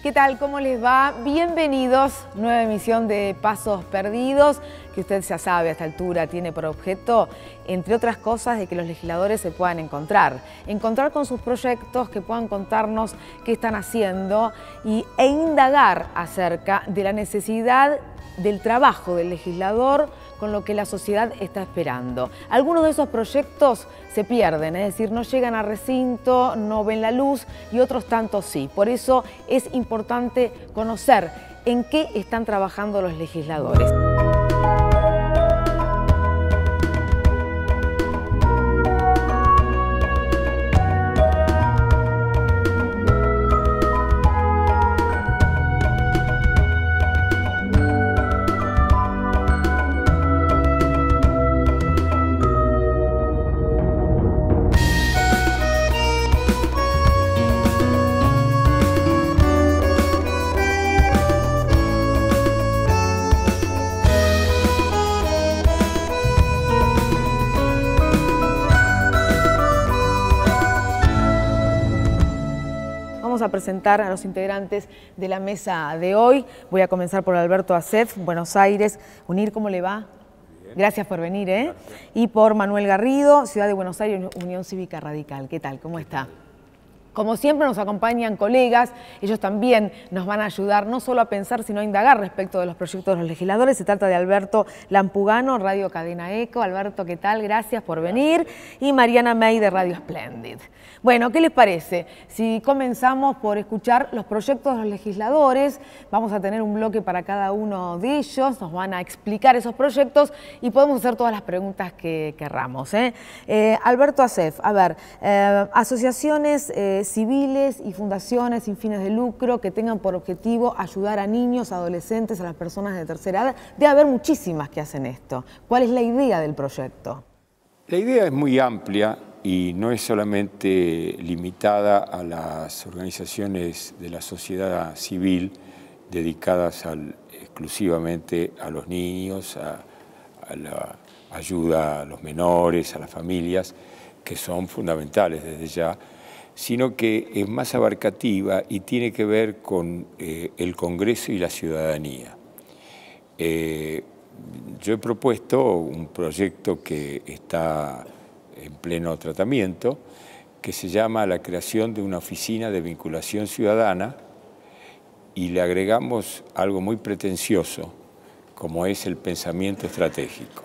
¿Qué tal? ¿Cómo les va? Bienvenidos. Nueva emisión de Pasos Perdidos, que usted ya sabe a esta altura tiene por objeto, entre otras cosas, de que los legisladores se puedan encontrar con sus proyectos, que puedan contarnos qué están haciendo e indagar acerca de la necesidad del trabajo del legislador con lo que la sociedad está esperando. Algunos de esos proyectos se pierden, es decir, no llegan a recinto, no ven la luz, y otros tantos sí. Por eso es importante conocer en qué están trabajando los legisladores. A presentar a los integrantes de la mesa de hoy. Voy a comenzar por Alberto Acef, Buenos Aires. UNIR, ¿cómo le va? Gracias por venir, ¿eh? Y por Manuel Garrido, Ciudad de Buenos Aires, Unión Cívica Radical. ¿Qué tal? ¿Cómo está? Como siempre nos acompañan colegas, ellos también nos van a ayudar no solo a pensar, sino a indagar respecto de los proyectos de los legisladores. Se trata de Alberto Lampugano, Radio Cadena Eco. Alberto, ¿qué tal? Gracias por venir. Y Mariana May de Radio Splendid. Bueno, ¿qué les parece? Si comenzamos por escuchar los proyectos de los legisladores, vamos a tener un bloque para cada uno de ellos, nos van a explicar esos proyectos y podemos hacer todas las preguntas que querramos, ¿eh? Alberto Acef, a ver, asociaciones civiles y fundaciones sin fines de lucro que tengan por objetivo ayudar a niños, adolescentes, a las personas de tercera edad. Debe haber muchísimas que hacen esto. ¿Cuál es la idea del proyecto? La idea es muy amplia y no es solamente limitada a las organizaciones de la sociedad civil dedicadas exclusivamente a los niños, a la ayuda a los menores, a las familias, que son fundamentales desde ya, sino que es más abarcativa y tiene que ver con el Congreso y la ciudadanía. Yo he propuesto un proyecto que está en pleno tratamiento, que se llama la creación de una oficina de vinculación ciudadana, y le agregamos algo muy pretencioso, como es el pensamiento estratégico.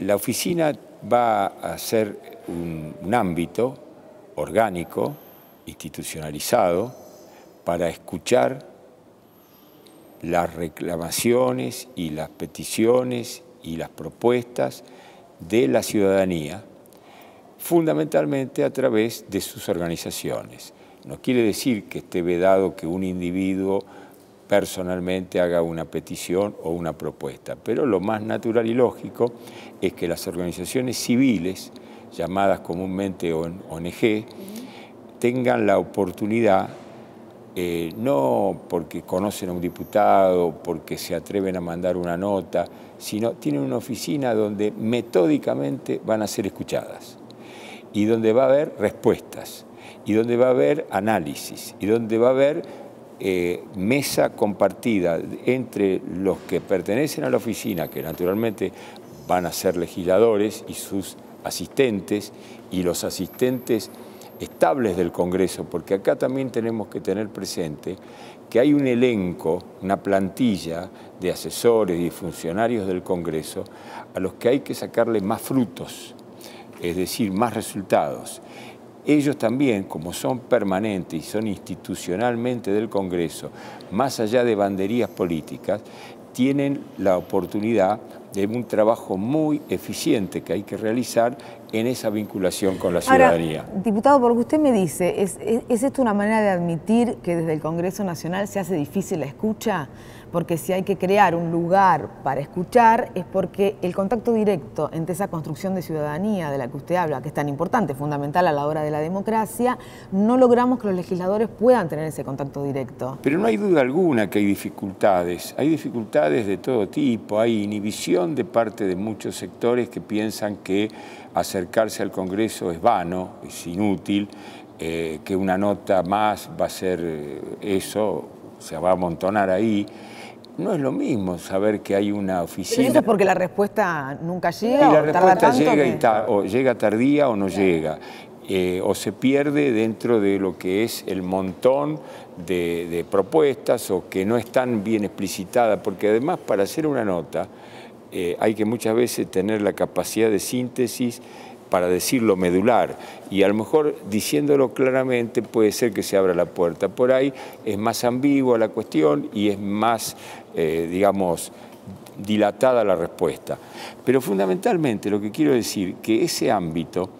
La oficina va a ser un ámbito orgánico, institucionalizado, para escuchar las reclamaciones y las peticiones y las propuestas de la ciudadanía, fundamentalmente a través de sus organizaciones. No quiere decir que esté vedado que un individuo personalmente haga una petición o una propuesta, pero lo más natural y lógico es que las organizaciones civiles, llamadas comúnmente ONG, tengan la oportunidad, no porque conocen a un diputado, porque se atreven a mandar una nota, sino tienen una oficina donde metódicamente van a ser escuchadas y donde va a haber respuestas y donde va a haber análisis y donde va a haber mesa compartida entre los que pertenecen a la oficina, que naturalmente van a ser legisladores y sus asistentes, y los asistentes estables del Congreso, porque acá también tenemos que tener presente que hay un elenco, una plantilla de asesores y funcionarios del Congreso a los que hay que sacarle más frutos, es decir, más resultados. Ellos también, como son permanentes y son institucionalmente del Congreso, más allá de banderías políticas, tienen la oportunidad de un trabajo muy eficiente que hay que realizar en esa vinculación con la ciudadanía. Ahora, diputado, por lo que usted me dice, ¿es esto una manera de admitir que desde el Congreso Nacional se hace difícil la escucha? Porque si hay que crear un lugar para escuchar es porque el contacto directo entre esa construcción de ciudadanía de la que usted habla, que es tan importante, fundamental a la hora de la democracia, no logramos que los legisladores puedan tener ese contacto directo. Pero no hay duda alguna que hay dificultades de todo tipo, hay inhibición de parte de muchos sectores que piensan que acercarse al Congreso es vano, es inútil, que una nota más va a ser eso, se va a amontonar ahí. No es lo mismo saber que hay una oficina. Pero eso es porque la respuesta nunca llega, y la o tarda respuesta tanto llega que... o llega tardía o no llega. O se pierde dentro de lo que es el montón de propuestas o que no están bien explicitadas, porque además para hacer una nota hay que muchas veces tener la capacidad de síntesis para decirlo medular, y a lo mejor diciéndolo claramente puede ser que se abra la puerta. Por ahí es más ambigua la cuestión y es más, digamos, dilatada la respuesta. Pero fundamentalmente lo que quiero decir que ese ámbito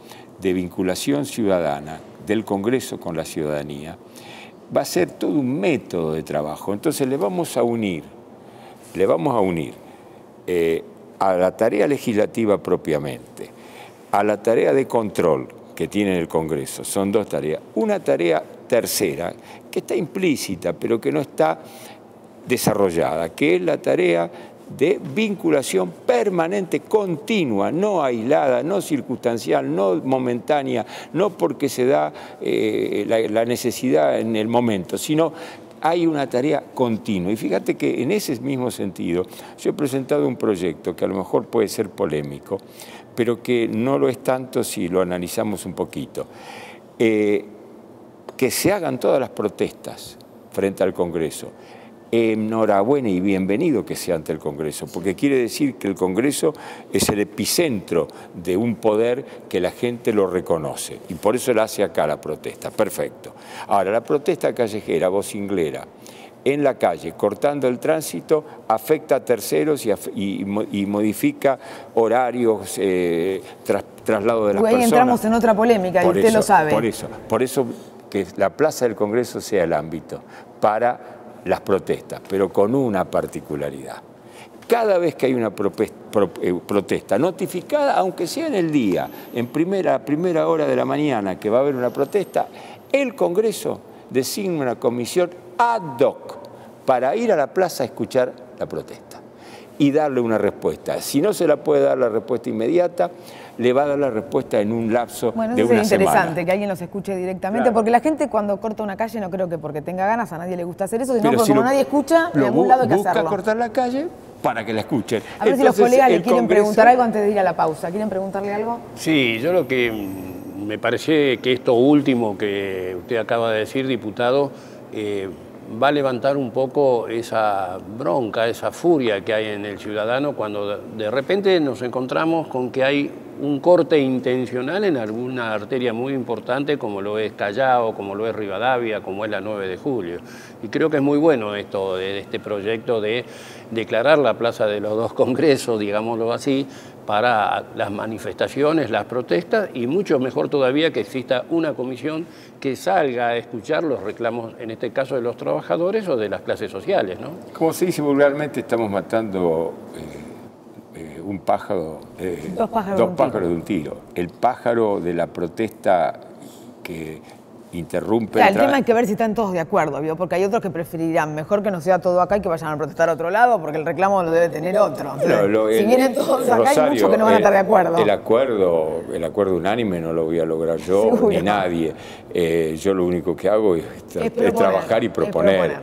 de vinculación ciudadana del Congreso con la ciudadanía va a ser todo un método de trabajo. Entonces le vamos a unir a la tarea legislativa propiamente, a la tarea de control que tiene el Congreso. Son dos tareas. Una tarea tercera que está implícita pero que no está desarrollada, que es la tarea de vinculación permanente, continua, no aislada, no circunstancial, no momentánea, no porque se da la necesidad en el momento, sino hay una tarea continua. Y fíjate que en ese mismo sentido yo he presentado un proyecto que a lo mejor puede ser polémico, pero que no lo es tanto si lo analizamos un poquito. Que se hagan todas las protestas frente al Congreso. Enhorabuena y bienvenido que sea ante el Congreso, porque quiere decir que el Congreso es el epicentro de un poder que la gente lo reconoce, y por eso la hace acá la protesta. Perfecto. Ahora, la protesta callejera, vocinglera, en la calle, cortando el tránsito, afecta a terceros y modifica horarios, traslado de las personas. Ahí entramos en otra polémica, y usted lo sabe. Por eso que la Plaza del Congreso sea el ámbito para las protestas, pero con una particularidad. Cada vez que hay una protesta notificada, aunque sea en el día, en primera hora de la mañana que va a haber una protesta, el Congreso designa una comisión ad hoc para ir a la plaza a escuchar la protesta y darle una respuesta. Si no se la puede dar la respuesta inmediata, le va a dar la respuesta en un lapso de una semana. Bueno, es interesante que alguien los escuche directamente, claro. Porque la gente cuando corta una calle no creo que porque tenga ganas, a nadie le gusta hacer eso, sino porque como nadie escucha, de algún lado hay que hacerlo. Busca cortar la calle para que la escuchen. A ver si los colegas le quieren preguntar algo antes de ir a la pausa. ¿Quieren preguntarle algo? Sí, yo lo que me parece que esto último que usted acaba de decir, diputado, va a levantar un poco esa bronca, esa furia que hay en el ciudadano cuando de repente nos encontramos con que hay un corte intencional en alguna arteria muy importante como lo es Callao, como lo es Rivadavia, como es la 9 de Julio. Y creo que es muy bueno esto de este proyecto de declarar la Plaza de los Dos Congresos, digámoslo así, para las manifestaciones, las protestas, y mucho mejor todavía que exista una comisión que salga a escuchar los reclamos, en este caso de los trabajadores o de las clases sociales, ¿no? Como se dice vulgarmente, estamos matando un pájaro, dos pájaros de un tiro. El pájaro de la protesta que interrumpe... Claro, el tema hay que ver si están todos de acuerdo, ¿vio? Porque hay otros que preferirán mejor que no sea todo acá y que vayan a protestar a otro lado, porque el reclamo lo debe tener otro. Si vienen todos acá, Rosario, hay muchos que no van a estar de acuerdo. El acuerdo unánime no lo voy a lograr yo, seguro, ni nadie. Yo lo único que hago es trabajar y proponer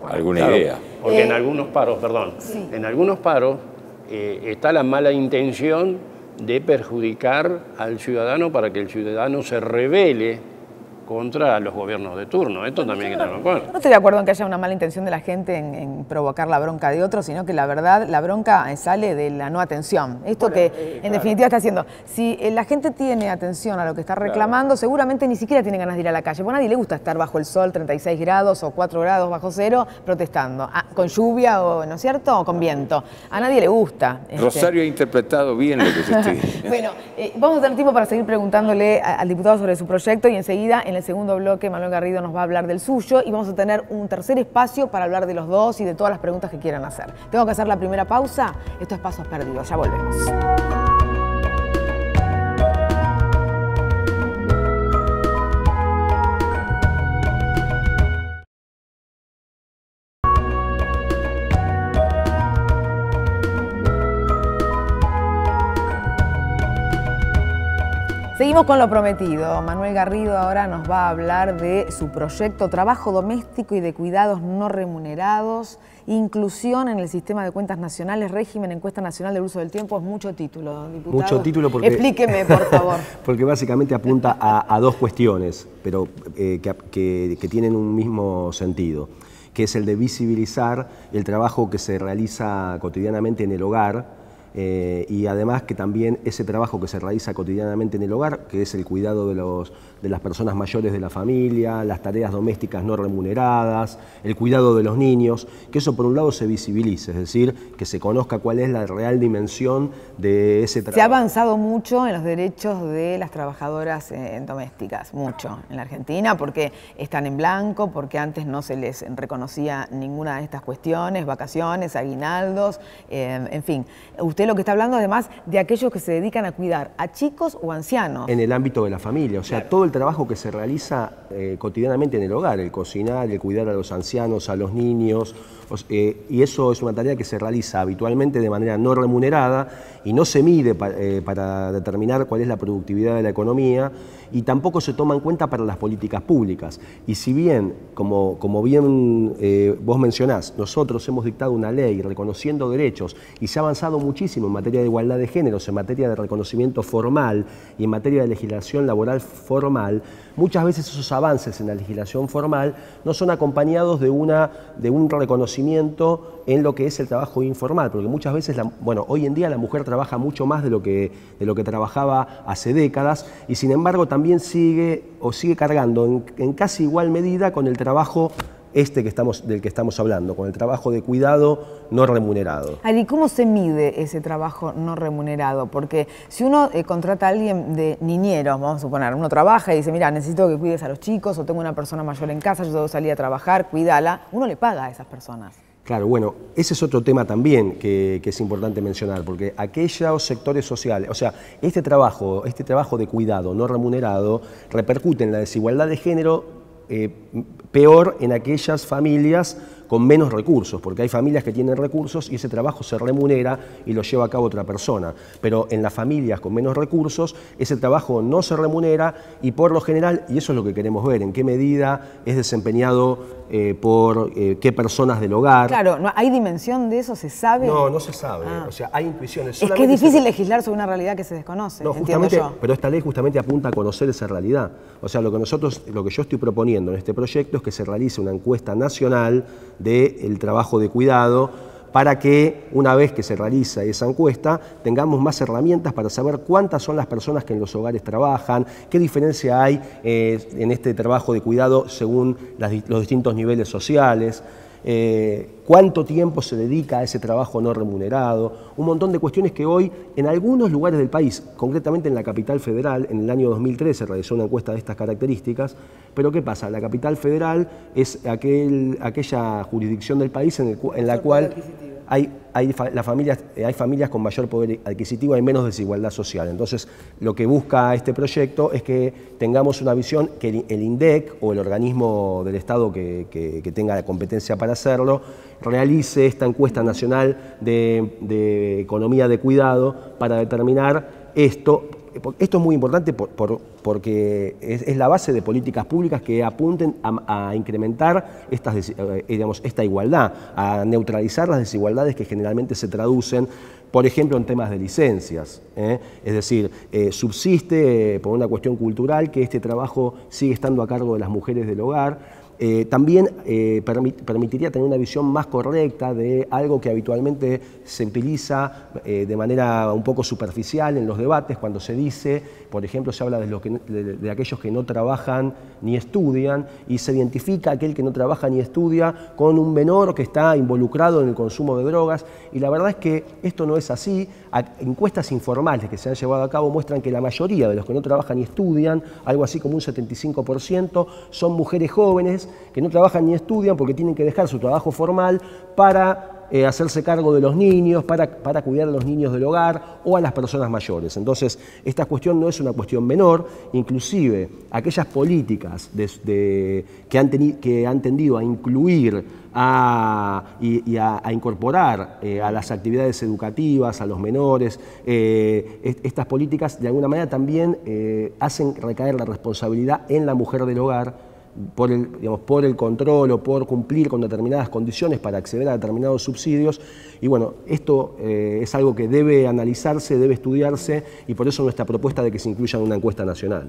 alguna idea. Porque en algunos paros, en algunos paros está la mala intención de perjudicar al ciudadano para que el ciudadano se rebele contra los gobiernos de turno. Esto también hay que tenerlo en cuenta. No estoy de acuerdo en que haya una mala intención de la gente en provocar la bronca de otros, sino que la verdad, la bronca sale de la no atención. Esto que en definitiva está haciendo. Si la gente tiene atención a lo que está reclamando, seguramente ni siquiera tiene ganas de ir a la calle. Porque a nadie le gusta estar bajo el sol, 36 grados o 4 grados bajo cero, protestando. Con lluvia, ¿no es cierto? O con viento. A nadie le gusta. Rosario ha interpretado bien lo que se estoy diciendo. Bueno, vamos a tener tiempo para seguir preguntándole al diputado sobre su proyecto, y enseguida, en el segundo bloque, Manuel Garrido nos va a hablar del suyo y vamos a tener un tercer espacio para hablar de los dos y de todas las preguntas que quieran hacer. Tengo que hacer la primera pausa. Esto es Pasos Perdidos. Ya volvemos. Seguimos con lo prometido. Manuel Garrido ahora nos va a hablar de su proyecto Trabajo Doméstico y de Cuidados No Remunerados, inclusión en el sistema de cuentas nacionales, régimen, encuesta nacional del uso del tiempo. Es mucho título, diputado. Mucho título porque... Explíqueme, por favor. Porque básicamente apunta a dos cuestiones, pero que tienen un mismo sentido, que es el de visibilizar el trabajo que se realiza cotidianamente en el hogar, y además que también ese trabajo que se realiza cotidianamente en el hogar, que es el cuidado de las personas mayores de la familia, las tareas domésticas no remuneradas, el cuidado de los niños, que eso por un lado se visibilice, es decir, que se conozca cuál es la real dimensión de ese trabajo. Se ha avanzado mucho en los derechos de las trabajadoras domésticas, mucho en la Argentina, porque están en blanco, porque antes no se les reconocía ninguna de estas cuestiones, vacaciones, aguinaldos, en fin. Usted lo que está hablando además de aquellos que se dedican a cuidar a chicos o ancianos. En el ámbito de la familia, o sea, todo el trabajo que se realiza cotidianamente en el hogar, el cocinar, el cuidar a los ancianos, a los niños, y eso es una tarea que se realiza habitualmente de manera no remunerada y no se mide para determinar cuál es la productividad de la economía y tampoco se toma en cuenta para las políticas públicas. Y si bien, como bien vos mencionás, nosotros hemos dictado una ley reconociendo derechos y se ha avanzado muchísimo en materia de igualdad de géneros, en materia de reconocimiento formal y en materia de legislación laboral formal, muchas veces esos avances en la legislación formal no son acompañados de un reconocimiento en lo que es el trabajo informal, porque muchas veces, hoy en día la mujer trabaja mucho más de lo que trabajaba hace décadas y sin embargo también sigue cargando en casi igual medida con el trabajo del que estamos hablando, con el trabajo de cuidado no remunerado. Ari, ¿cómo se mide ese trabajo no remunerado? Porque si uno contrata a alguien de niñero, vamos a suponer, uno trabaja y dice, mira, necesito que cuides a los chicos o tengo una persona mayor en casa, yo debo salir a trabajar, cuídala, uno le paga a esas personas. Claro, bueno, ese es otro tema también que es importante mencionar, porque aquellos sectores sociales, o sea, este trabajo de cuidado no remunerado repercute en la desigualdad de género peor en aquellas familias con menos recursos, porque hay familias que tienen recursos y ese trabajo se remunera y lo lleva a cabo otra persona. Pero en las familias con menos recursos, ese trabajo no se remunera y por lo general, y eso es lo que queremos ver, en qué medida es desempeñado por qué personas del hogar. Claro, ¿hay dimensión de eso? ¿Se sabe? No se sabe. O sea, hay intuiciones. Es que es difícil legislar sobre una realidad que se desconoce, no, entiendo yo. Pero esta ley justamente apunta a conocer esa realidad. O sea, lo que yo estoy proponiendo en este proyecto es que se realice una encuesta nacional del trabajo de cuidado para que una vez que se realiza esa encuesta tengamos más herramientas para saber cuántas son las personas que en los hogares trabajan, qué diferencia hay en este trabajo de cuidado según los distintos niveles sociales, cuánto tiempo se dedica a ese trabajo no remunerado, un montón de cuestiones que hoy en algunos lugares del país, concretamente en la capital federal, en el año 2013 se realizó una encuesta de estas características, pero ¿qué pasa? La capital federal es aquella jurisdicción del país en la cual hay familias con mayor poder adquisitivo, hay menos desigualdad social. Entonces, lo que busca este proyecto es que tengamos una visión, que el INDEC o el organismo del Estado que tenga la competencia para hacerlo, realice esta encuesta nacional de economía de cuidado para determinar esto. Esto es muy importante porque es la base de políticas públicas que apunten a incrementar esta igualdad, a neutralizar las desigualdades que generalmente se traducen, por ejemplo, en temas de licencias. Es decir, subsiste por una cuestión cultural que este trabajo sigue estando a cargo de las mujeres del hogar. También permitiría tener una visión más correcta de algo que habitualmente se utiliza de manera un poco superficial en los debates, cuando se dice, por ejemplo, se habla de aquellos que no trabajan ni estudian y se identifica aquel que no trabaja ni estudia con un menor que está involucrado en el consumo de drogas, y la verdad es que esto no es así. Encuestas informales que se han llevado a cabo muestran que la mayoría de los que no trabajan ni estudian, algo así como un 75%, son mujeres jóvenes que no trabajan ni estudian porque tienen que dejar su trabajo formal para hacerse cargo de los niños, para cuidar a los niños del hogar o a las personas mayores. Entonces, esta cuestión no es una cuestión menor, inclusive aquellas políticas que han tendido a incluir y a incorporar a las actividades educativas, a los menores, estas políticas de alguna manera también hacen recaer la responsabilidad en la mujer del hogar por el control o por cumplir con determinadas condiciones para acceder a determinados subsidios. Y bueno, esto es algo que debe analizarse, debe estudiarse, y por eso nuestra propuesta de que se incluya en una encuesta nacional.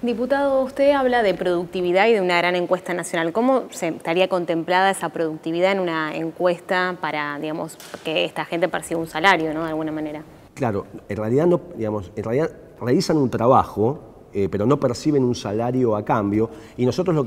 Diputado, usted habla de productividad y de una gran encuesta nacional. ¿Cómo se estaría contemplada esa productividad en una encuesta para, digamos, que esta gente perciba un salario, ¿no?, de alguna manera? Claro, en realidad realizan un trabajo, pero no perciben un salario a cambio, y nosotros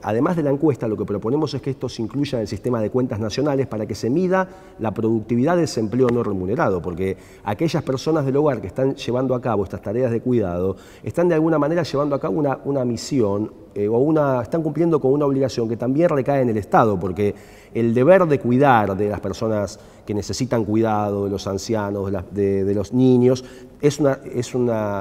además de la encuesta, lo que proponemos es que esto se incluya en el sistema de cuentas nacionales para que se mida la productividad de ese empleo no remunerado, porque aquellas personas del hogar que están llevando a cabo estas tareas de cuidado están de alguna manera llevando a cabo una misión están cumpliendo con una obligación que también recae en el Estado, porque el deber de cuidar de las personas que necesitan cuidado, de los ancianos, de los niños,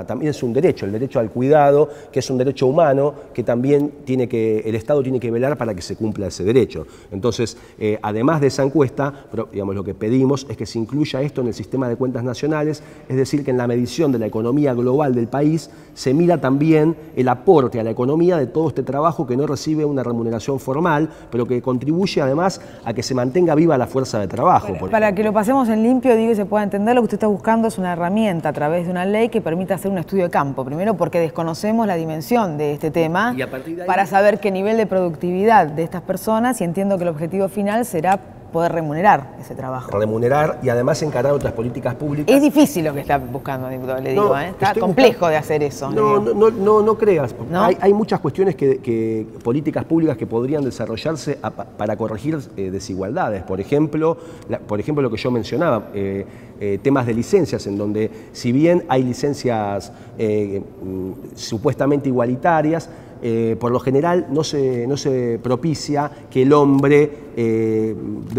también es un derecho, el derecho al cuidado, que es un derecho humano, que también el Estado tiene que velar para que se cumpla ese derecho. Entonces, además de esa encuesta, lo que pedimos es que se incluya esto en el sistema de cuentas nacionales, es decir, que en la medición de la economía global del país se mira también el aporte a la economía de todo este trabajo que no recibe una remuneración formal, pero que contribuye además a que se mantenga viva la fuerza de trabajo. Para que lo pasemos en limpio, digo, y se pueda entender, lo que usted está buscando es una herramienta a través de una ley que permita hacer un estudio de campo. Primero porque desconocemos la dimensión de este tema, y a partir de ahí, para saber qué nivel de productividad de estas personas, y entiendo que el objetivo final será poder remunerar ese trabajo. Remunerar y además encarar otras políticas públicas. Es difícil lo que está buscando, diputado, le digo, está complejo de hacer eso. No creas. ¿No? Hay muchas cuestiones políticas públicas que podrían desarrollarse para corregir desigualdades. Por ejemplo, lo que yo mencionaba, temas de licencias, en donde si bien hay licencias supuestamente igualitarias, por lo general no se propicia que el hombre,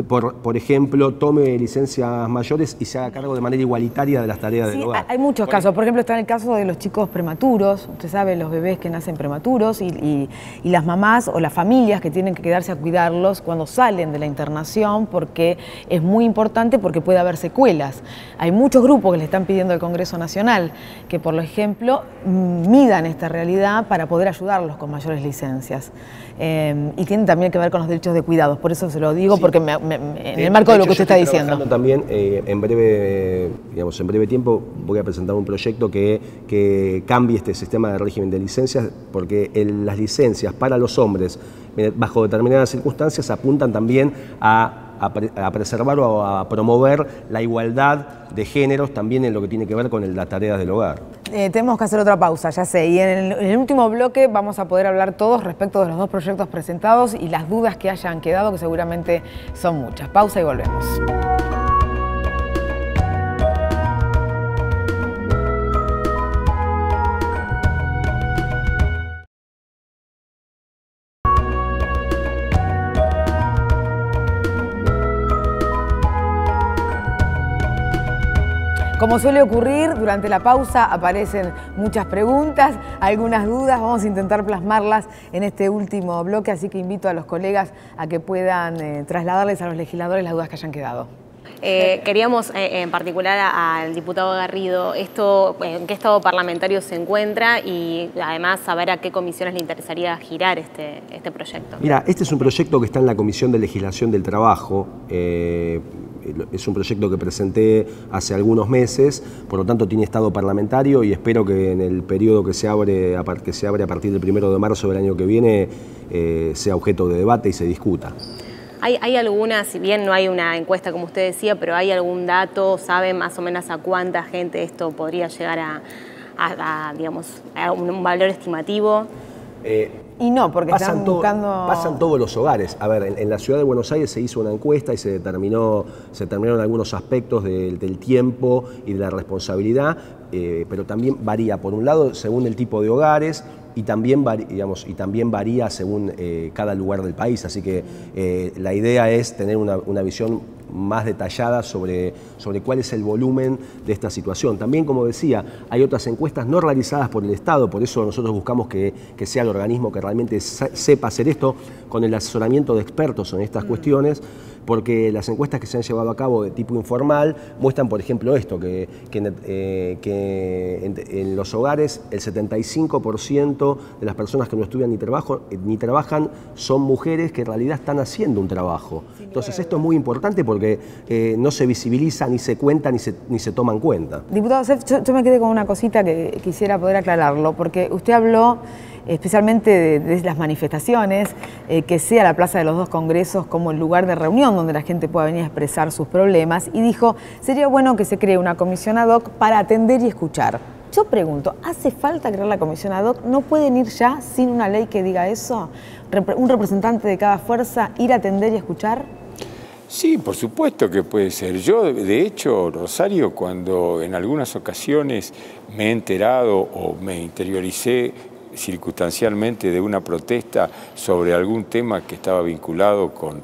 por ejemplo, tome licencias mayores y se haga cargo de manera igualitaria de las tareas del hogar. Hay muchos casos. Por ejemplo, está en el caso de los chicos prematuros. Usted sabe, los bebés que nacen prematuros y las mamás o las familias que tienen que quedarse a cuidarlos cuando salen de la internación, porque es muy importante, porque puede haber secuelas. Hay muchos grupos que le están pidiendo al Congreso Nacional que, por ejemplo, midan esta realidad para poder ayudarlos con mayores licencias. Y tiene también que ver con los derechos de cuidados, por eso se lo digo, sí, porque en el marco de lo que usted está diciendo. También en breve tiempo voy a presentar un proyecto que cambie este sistema de régimen de licencias, porque las licencias para los hombres bajo determinadas circunstancias apuntan también a preservar o a promover la igualdad de géneros también en lo que tiene que ver con las tareas del hogar. Tenemos que hacer otra pausa, ya sé, y en el último bloque vamos a poder hablar todos respecto de los dos proyectos presentados y las dudas que hayan quedado, que seguramente son muchas. Pausa y volvemos. Como suele ocurrir, durante la pausa aparecen muchas preguntas, algunas dudas, vamos a intentar plasmarlas en este último bloque, así que invito a los colegas a que puedan trasladarles a los legisladores las dudas que hayan quedado. Queríamos en particular al diputado Garrido, en qué estado parlamentario se encuentra y además saber a qué comisiones le interesaría girar este proyecto. Mira, este es un proyecto que está en la Comisión de Legislación del Trabajo. Es un proyecto que presenté hace algunos meses, por lo tanto tiene estado parlamentario y espero que en el periodo que se abre a partir del 1 de marzo del año que viene sea objeto de debate y se discuta. ¿Hay alguna, si bien no hay una encuesta como usted decía, pero hay algún dato, sabe más o menos a cuánta gente esto podría llegar digamos, a un valor estimativo? Y no, porque están buscando... Pasan todos los hogares. A ver, en la ciudad de Buenos Aires se hizo una encuesta y se determinaron algunos aspectos del tiempo y de la responsabilidad, pero también varía, por un lado, según el tipo de hogares, y también varía según cada lugar del país. Así que la idea es tener una visión más detallada sobre cuál es el volumen de esta situación. También, como decía, hay otras encuestas no realizadas por el Estado, por eso nosotros buscamos que sea el organismo que realmente sepa hacer esto, con el asesoramiento de expertos en estas cuestiones, porque las encuestas que se han llevado a cabo de tipo informal muestran, por ejemplo, esto, que en los hogares el 75% de las personas que no estudian ni trabajan son mujeres que en realidad están haciendo un trabajo. Entonces esto es muy importante porque no se visibiliza, ni se cuenta, ni se toma en cuenta. Diputado Acef, yo me quedé con una cosita que quisiera poder aclararlo, porque usted habló especialmente de las manifestaciones, que sea la Plaza de los Dos Congresos como el lugar de reunión donde la gente pueda venir a expresar sus problemas, y dijo, sería bueno que se cree una comisión ad hoc para atender y escuchar. Yo pregunto, ¿hace falta crear la comisión ad hoc? ¿No pueden ir ya sin una ley que diga eso? ¿Un representante de cada fuerza ir a atender y escuchar? Sí, por supuesto que puede ser. Yo, de hecho, Rosario, cuando en algunas ocasiones me he enterado o me interioricé circunstancialmente de una protesta sobre algún tema que estaba vinculado con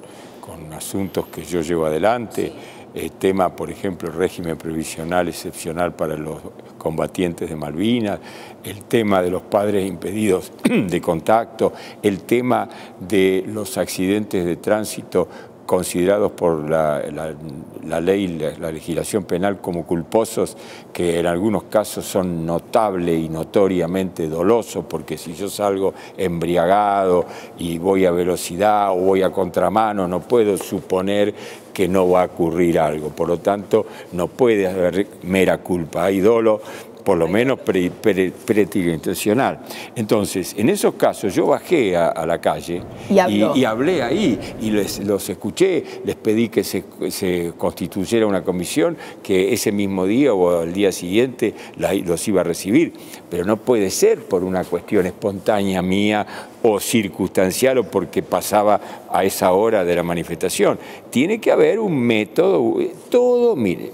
asuntos que yo llevo adelante, el tema, por ejemplo, el régimen previsional excepcional para los combatientes de Malvinas, el tema de los padres impedidos de contacto, el tema de los accidentes de tránsito considerados por la ley, la legislación penal como culposos, que en algunos casos son notable y notoriamente dolosos, porque si yo salgo embriagado y voy a velocidad o voy a contramano, no puedo suponer que no va a ocurrir algo. Por lo tanto, no puede haber mera culpa, hay dolo, por lo menos preterintencional. Entonces, en esos casos yo bajé a la calle y hablé ahí, y los escuché, les pedí que se constituyera una comisión que ese mismo día o al día siguiente los iba a recibir. Pero no puede ser por una cuestión espontánea mía o circunstancial o porque pasaba a esa hora de la manifestación. Tiene que haber un método, todo, mire,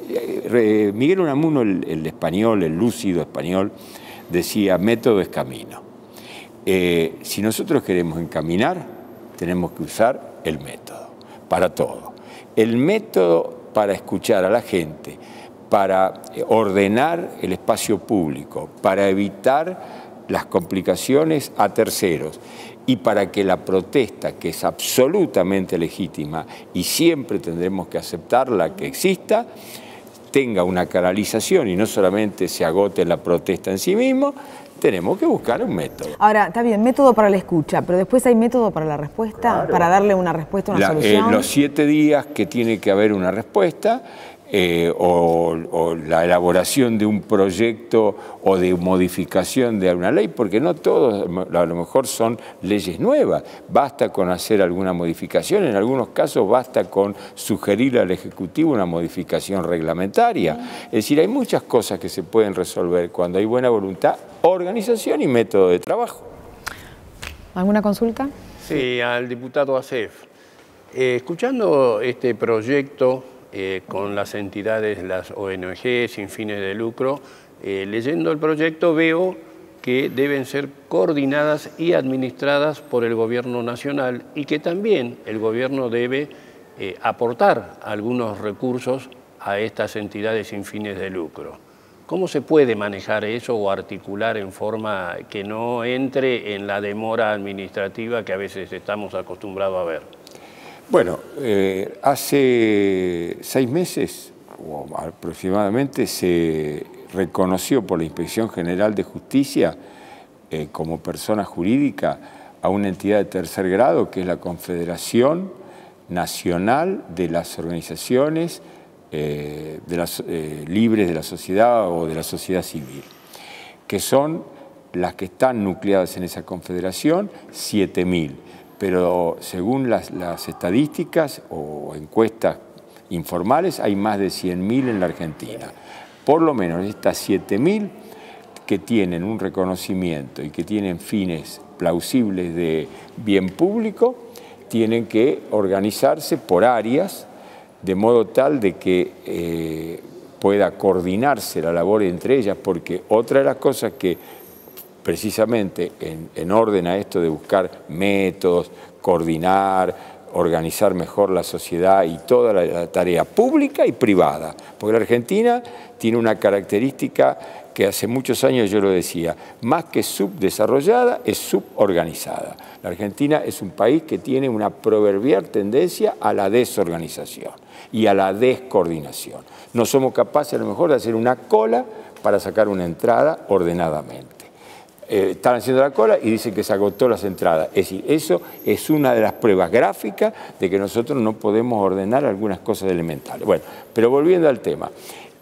Miguel Unamuno, el español, el lúcido español, decía, método es camino. Si nosotros queremos encaminar, tenemos que usar el método, para todo. El método para escuchar a la gente, para ordenar el espacio público, para evitar las complicaciones a terceros y para que la protesta, que es absolutamente legítima y siempre tendremos que aceptarla que exista, tenga una canalización y no solamente se agote la protesta en sí mismo, tenemos que buscar un método. Ahora, está bien, método para la escucha, pero después hay método para la respuesta, claro, para darle una respuesta, una solución. Los 7 días que tiene que haber una respuesta, o la elaboración de un proyecto o de modificación de una ley, porque no todos a lo mejor son leyes nuevas, basta con hacer alguna modificación, en algunos casos basta con sugerir al Ejecutivo una modificación reglamentaria. Es decir, hay muchas cosas que se pueden resolver cuando hay buena voluntad, organización y método de trabajo. ¿Alguna consulta? Sí, al diputado Acef. Escuchando este proyecto con las entidades, las ONG sin fines de lucro, leyendo el proyecto veo que deben ser coordinadas y administradas por el Gobierno Nacional y que también el Gobierno debe aportar algunos recursos a estas entidades sin fines de lucro. ¿Cómo se puede manejar eso o articular en forma que no entre en la demora administrativa que a veces estamos acostumbrados a ver? Bueno, hace 6 meses o aproximadamente se reconoció por la Inspección General de Justicia como persona jurídica a una entidad de tercer grado que es la Confederación Nacional de las Organizaciones libres de la sociedad o de la sociedad civil, que son las que están nucleadas en esa confederación, 7.000. Pero según las estadísticas o encuestas informales, hay más de 100.000 en la Argentina. Por lo menos estas 7.000 que tienen un reconocimiento y que tienen fines plausibles de bien público, tienen que organizarse por áreas, de modo tal de que pueda coordinarse la labor entre ellas, porque otra de las cosas que precisamente en orden a esto de buscar métodos, coordinar, organizar mejor la sociedad y toda la tarea pública y privada. Porque la Argentina tiene una característica que hace muchos años yo lo decía, más que subdesarrollada, es suborganizada. La Argentina es un país que tiene una proverbial tendencia a la desorganización y a la descoordinación. No somos capaces a lo mejor de hacer una cola para sacar una entrada ordenadamente. Están haciendo la cola y dicen que se agotó las entradas. Es decir, eso es una de las pruebas gráficas de que nosotros no podemos ordenar algunas cosas elementales. Bueno, pero volviendo al tema,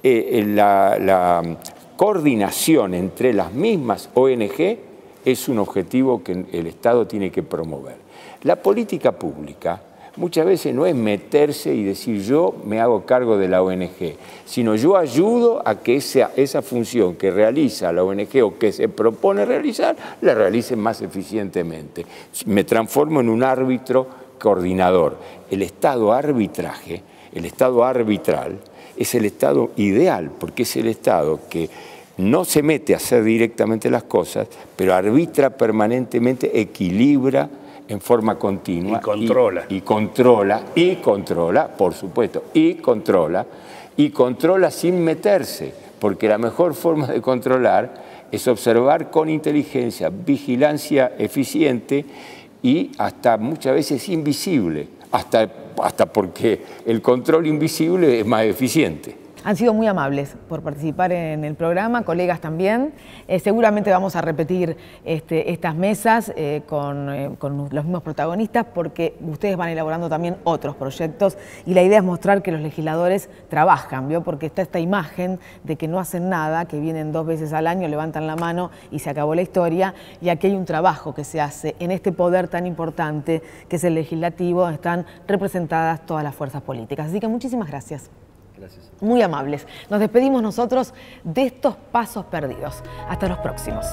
la coordinación entre las mismas ONG es un objetivo que el Estado tiene que promover. La política pública muchas veces no es meterse y decir yo me hago cargo de la ONG, sino yo ayudo a que esa función que realiza la ONG o que se propone realizar, la realice más eficientemente. Me transformo en un árbitro coordinador. El estado arbitraje, el estado arbitral, es el estado ideal, porque es el estado que no se mete a hacer directamente las cosas, pero arbitra permanentemente, equilibra en forma continua. Y controla. Y controla, por supuesto, y controla sin meterse, porque la mejor forma de controlar es observar con inteligencia, vigilancia eficiente y hasta muchas veces invisible, hasta porque el control invisible es más eficiente. Han sido muy amables por participar en el programa, colegas también. Seguramente vamos a repetir estas mesas con los mismos protagonistas porque ustedes van elaborando también otros proyectos y la idea es mostrar que los legisladores trabajan, ¿vio? Porque está esta imagen de que no hacen nada, que vienen 2 veces al año, levantan la mano y se acabó la historia, y aquí hay un trabajo que se hace en este poder tan importante que es el legislativo, donde están representadas todas las fuerzas políticas. Así que muchísimas gracias. Gracias. Muy amables. Nos despedimos nosotros de estos pasos perdidos. Hasta los próximos.